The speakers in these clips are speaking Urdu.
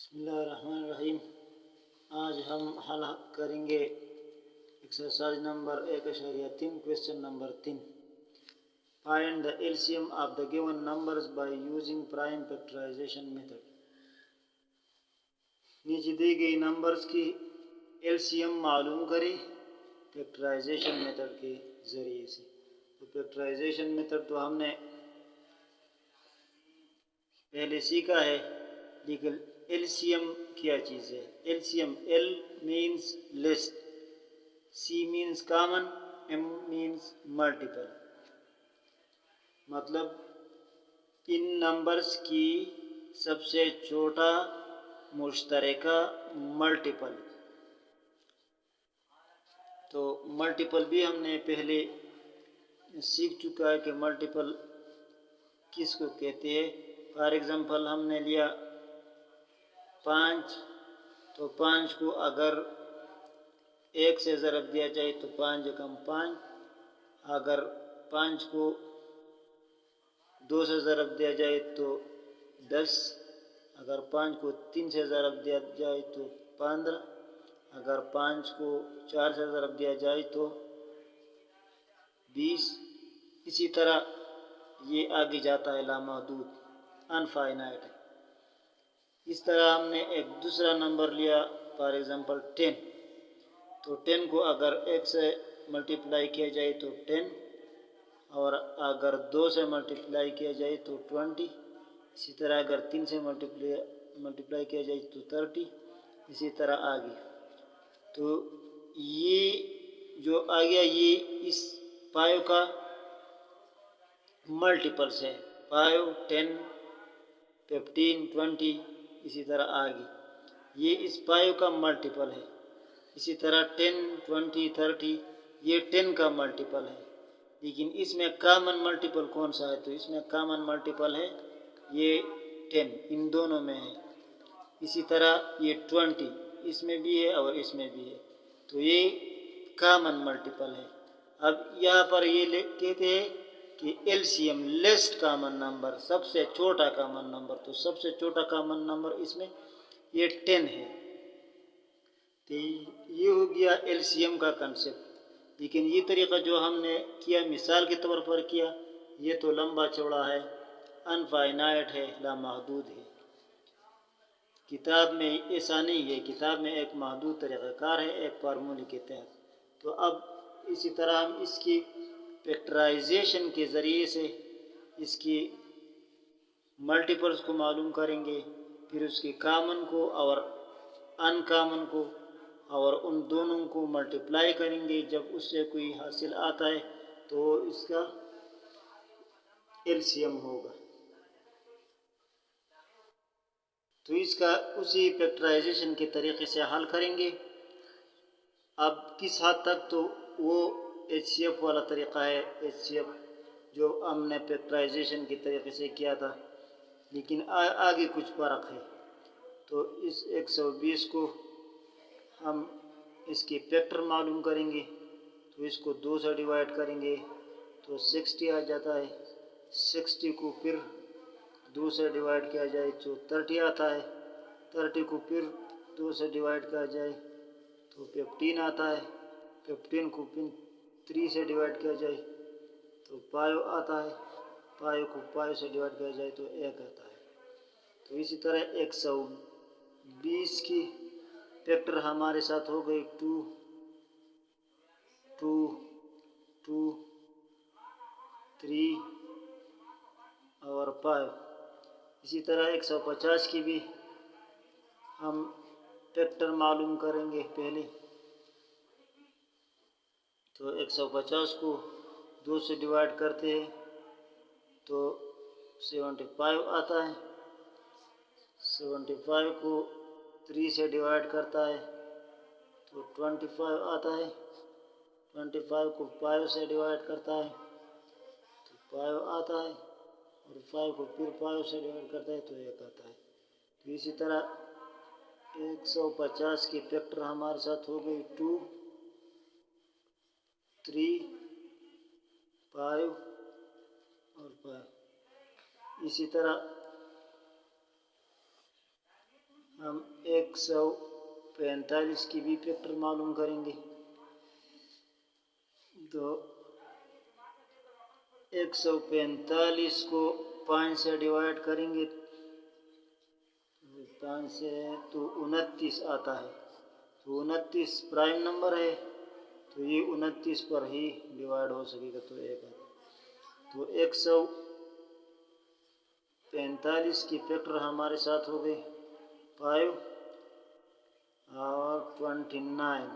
بسم اللہ الرحمن الرحیم۔ آج ہم حل کریں گے exercise number 1.3 question number 3۔ Find the LCM of the given numbers by using prime factorisation method. نیچے دی گئی نمبرز کی LCM معلوم کریں فیکٹرائزیشن میتھڈ کے ذریعے سے۔ تو فیکٹرائزیشن میتھڈ تو ہم نے پہلے سیکھا ہے، لیکن LCM کیا چیز ہے؟ LCM L means list, C means common, M means multiple۔ مطلب ان نمبرز کی سب سے چھوٹا مشترکہ ملٹیپل۔ تو ملٹیپل بھی ہم نے پہلے سیکھ چکا ہے کہ ملٹیپل کس کو کہتے ہیں۔ فار ایگزامپل ہم نے لیا 5، تو 5 کو اگر 1 سے ضرب دیا جائے تو 5 کم 5، اگر 5 کو 2 سے ضرب دیا جائے تو 10، اگر 5 کو 3 سے ضرب دیا جائے تو 15، اگر 5 کو 4 سے ضرب دیا جائے تو 20۔ اسی طرح یہ آگے جاتا ہے لامحدود، انفائنائٹ۔ اس طرح ہم نے ایک دوسرا نمبر لیا، فار ایگزامپل 10، تو 10 کو اگر 1 سے ملٹیپلائی کیا جائے تو 10، اور اگر 2 سے ملٹیپلائی کیا جائے تو 20۔ اسی طرح اگر 3 سے ملٹیپلائی کیا جائے تو 30۔ اسی طرح آگے۔ تو یہ جو آ گیا یہ اس 5 کا ملٹیپلس ہے، 5، 10، 15، 20۔ اسی طرح آگے یہ اس 5 کا ملٹیپل ہے۔ اسی طرح 10، 20، 30 یہ 10 کا ملٹیپل ہے، لیکن اس میں کامن ملٹیپل کون سا ہے؟ تو اس میں کامن ملٹیپل ہے یہ 10، ان دونوں میں ہے۔ اسی طرح یہ 20 اس میں بھی ہے اور اس میں بھی ہے، تو یہ کامن ملٹیپل ہے۔ اب یہاں پر یہ کہتے ہیں کہ LCM لیسٹ کامن نمبر، سب سے چھوٹا کامن نمبر، تو سب سے چھوٹا کامن نمبر اس میں یہ 10 ہے۔ تو یہ ہو گیا LCM کا کنسپٹ۔ لیکن یہ طریقہ جو ہم نے کیا مثال کے طور پر کیا، یہ تو لمبا چوڑا ہے، انفائنائٹ ہے، لامحدود ہے۔ کتاب میں ایسا نہیں ہے، کتاب میں ایک محدود طریقہ کار ہے، ایک فارمولے کے تحت۔ تو اب اسی طرح ہم اس کی فیکٹرائزیشن کے ذریعے سے اس کی ملٹیپلز کو معلوم کریں گے، پھر اس کی کامن کو اور ان کامن کو، اور ان دونوں کو ملٹیپلائی کریں گے۔ جب اس سے کوئی حاصل آتا ہے تو اس کا LCM ہوگا۔ تو اس کا اسی فیکٹرائزیشن کے طریقے سے حل کریں گے۔ اب کس حد تک تو وہ HCF والا طریقہ ہے، HCF جو ہم نے فیکٹرائزیشن کے طریقے سے کیا تھا، لیکن آگے کچھ فرق ہے۔ تو اس 120 کو ہم اس کی فیکٹر معلوم کریں گے، تو اس کو 2 سے ڈیوائڈ کریں گے تو 60 آ جاتا ہے۔ 60 کو پھر 2 سے ڈیوائڈ کیا جائے تو 30 آتا ہے۔ 30 کو پھر 2 سے ڈیوائڈ کیا جائے تو 15 آتا ہے۔ 15 کو پھر 3 سے ڈیوائڈ کیا جائے تو 5 آتا ہے۔ 5 کو 5 سے ڈیوائڈ کیا جائے تو 1 آتا ہے۔ تو اسی طرح 120 کی فیکٹر ہمارے ساتھ ہو گئی 2، 2، 2، 3 اور 5۔ اسی طرح 150 کی بھی ہم فیکٹر معلوم کریں گے پہلے۔ تو 150 کو 2 سے ڈیوائڈ کرتے ہیں تو 75 آتا ہے۔ 75 کو 3 سے ڈیوائڈ کرتا ہے تو 25 آتا ہے۔ 25 کو 5 سے ڈیوائڈ کرتا ہے تو 5 آتا ہے، اور 5 کو پھر 5 سے ڈیوائڈ کرتا ہے تو 1 آتا ہے۔ تو اسی طرح 150 کی فیکٹر ہمارے ساتھ ہو گئی 2، 3، 5 اور 5۔ اسی طرح ہم 145 کی بھی فیکٹر معلوم کریں گے. تو 145 کو 5 سے ڈیوائڈ کریں گے، 5 سے تو 29 آتا ہے. تو 29 پرائم نمبر ہے، تو یہ 29 پر ہی ڈیوائڈ ہو سکے گا، تو ایک ہے. تو 145 کی فیکٹر ہمارے ساتھ ہو گئے 5 اور 29.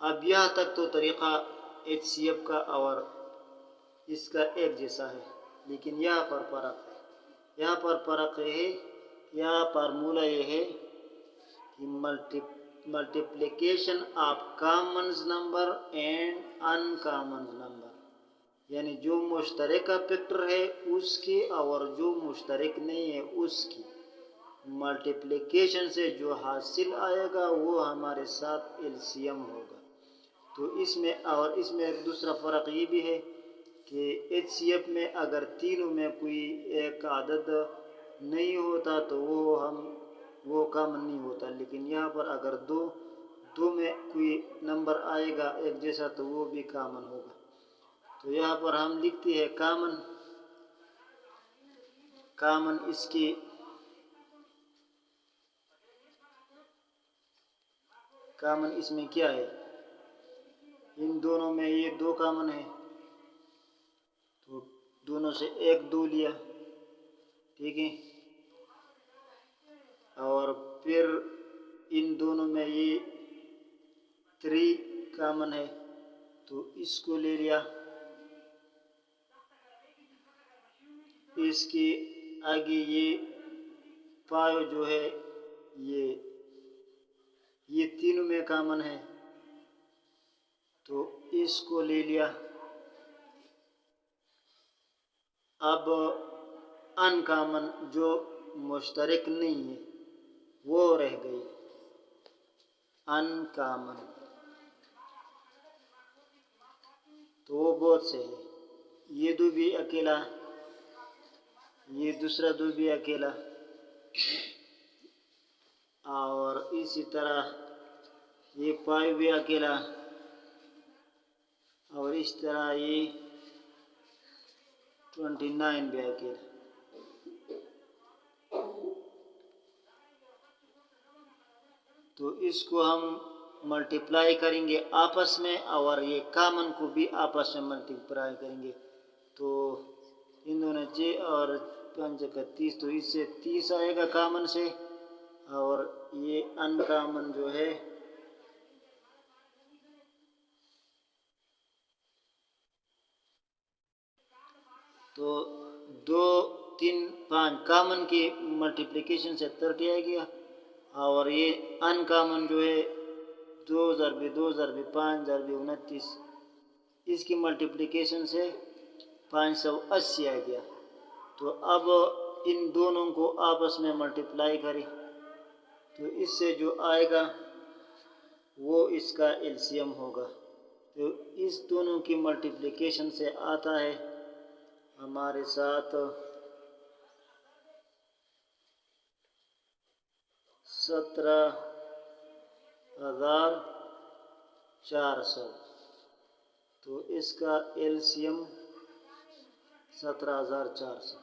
اب یہاں تک تو طریقہ HCF کا اور اس کا ایک جیسا ہے، لیکن یہاں پر فرق ہے. یہاں فارمولہ یہ ہے کہ multiplication of Commons number and in Commons number, یعنی جو مشترکہ فیکٹر ہے اس کی اور جو مشترک نہیں ہے اس کی ملٹیپلیکیشن سے جو حاصل آئے گا وہ ہمارے ساتھ LCM ہوگا. تو اس میں دوسرا فرق یہ بھی ہے کہ HCF میں اگر تینوں میں کوئی ایک عدد نہیں ہوتا تو وہ کامن نہیں ہوتا، لیکن یہاں پر اگر دو میں کوئی نمبر آئے گا ایک جیسا تو وہ بھی کامن ہوگا. تو یہاں پر ہم لکھتے ہیں کامن اس کی کامن اس میں کیا ہے، ان دونوں میں یہ 2 کامن ہے، تو دونوں سے 1 2 لیا، ٹھیک ہے. اور پھر ان دونوں میں یہ 3 کامن ہے، تو اس کو لے لیا. اس کے آگے یہ 5 جو ہے یہ تینوں میں کامن ہے، تو اس کو لے لیا. اب ان کامن جو مشترک نہیں ہے وہ رہ گئی ان کامن، تو وہ بہت سے ہے. یہ 2 بھی اکیلا، یہ دوسرا 2 بھی اکیلا، اور اسی طرح یہ 5 بھی اکیلا، اور اس طرح یہ 29 بھی اکیلا. تو اس کو ہم ملٹیپلائی کریں گے آپس میں، اور یہ کامن کو بھی آپس میں ملٹیپلائی کریں گے. تو ان دونوں اور 5 کا 30، تو اس سے 30 آئے گا کامن سے، اور یہ ان کامن جو ہے تو 2 3 5 کامن کی ملٹیپلیکیشن سے 30 آئے گیا، اور یہ ان کامن جو ہے 2 ضرب 2 ضرب 5 ضرب 29، اس کی ملٹیپلیکیشن سے 580 آ گیا. تو اب ان دونوں کو آپس میں ملٹیپلائی کریں تو اس سے جو آئے گا وہ اس کا LCM ہوگا. تو اس دونوں کی ملٹیپلیکیشن سے آتا ہے ہمارے ساتھ 17,400. تو اس کا LCM 17,400.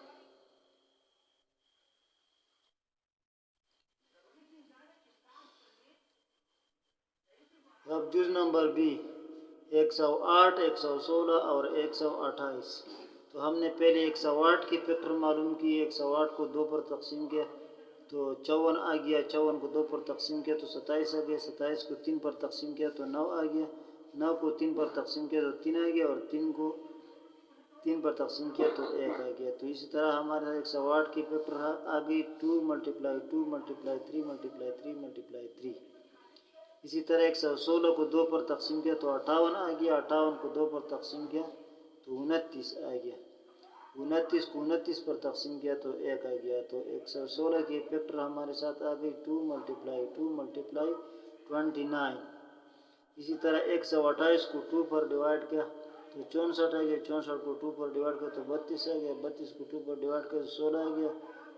اب جز نمبر B 108 116 اور 128. تو ہم نے پہلے 108 کی فیکٹر معلوم کی، 108 کو 2 پر تقسیم کیا تو 54 آ گیا، 54 کو 2 پر تقسیم کیا تو 27 آ گیا، 27 کو 3 پر تقسیم کیا تو 9 آ گیا، 9 کو 3 پر تقسیم کیا تو 3 آ گیا، اور 3 کو 3 پر تقسیم کیا تو 1 آ گیا. تو اسی طرح ہمارے 108 کی فیکٹر آ گئی 2 ملٹیپلائی 2 ملٹیپلائی 3 ملٹیپلائی 3 ملٹیپلائی 3. اسی طرح 116 کو 2 پر تقسیم کیا تو 58 آ گیا، 58 کو 2 پر تقسیم کیا تو 29 آ گیا، 29 کو 29 پر تقسیم کیا تو 1 آ گیا. تو 116 کی فیکٹر ہمارے ساتھ آ گئی 2 ملٹیپلائی 2 ملٹیپلائی 29. اسی طرح 128 کو 2 پر ڈیوائڈ کیا تو 64 آ گیا، 64 کو 2 پر ڈیوائڈ کیا تو 32 آ گیا، 32 کو 2 پر ڈیوائڈ کیا تو 16 آ گیا،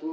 2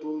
2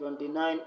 29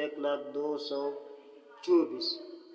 1,02,24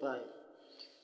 5।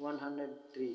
103।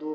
2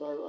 5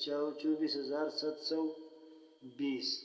24,720।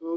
2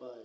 5।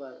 5।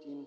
3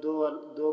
2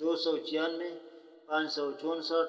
296, 564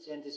37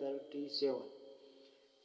37।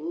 2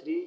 3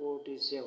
47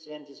37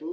2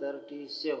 37।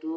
2,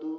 2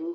2,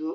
2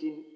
3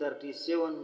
37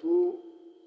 2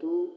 2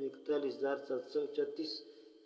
41,736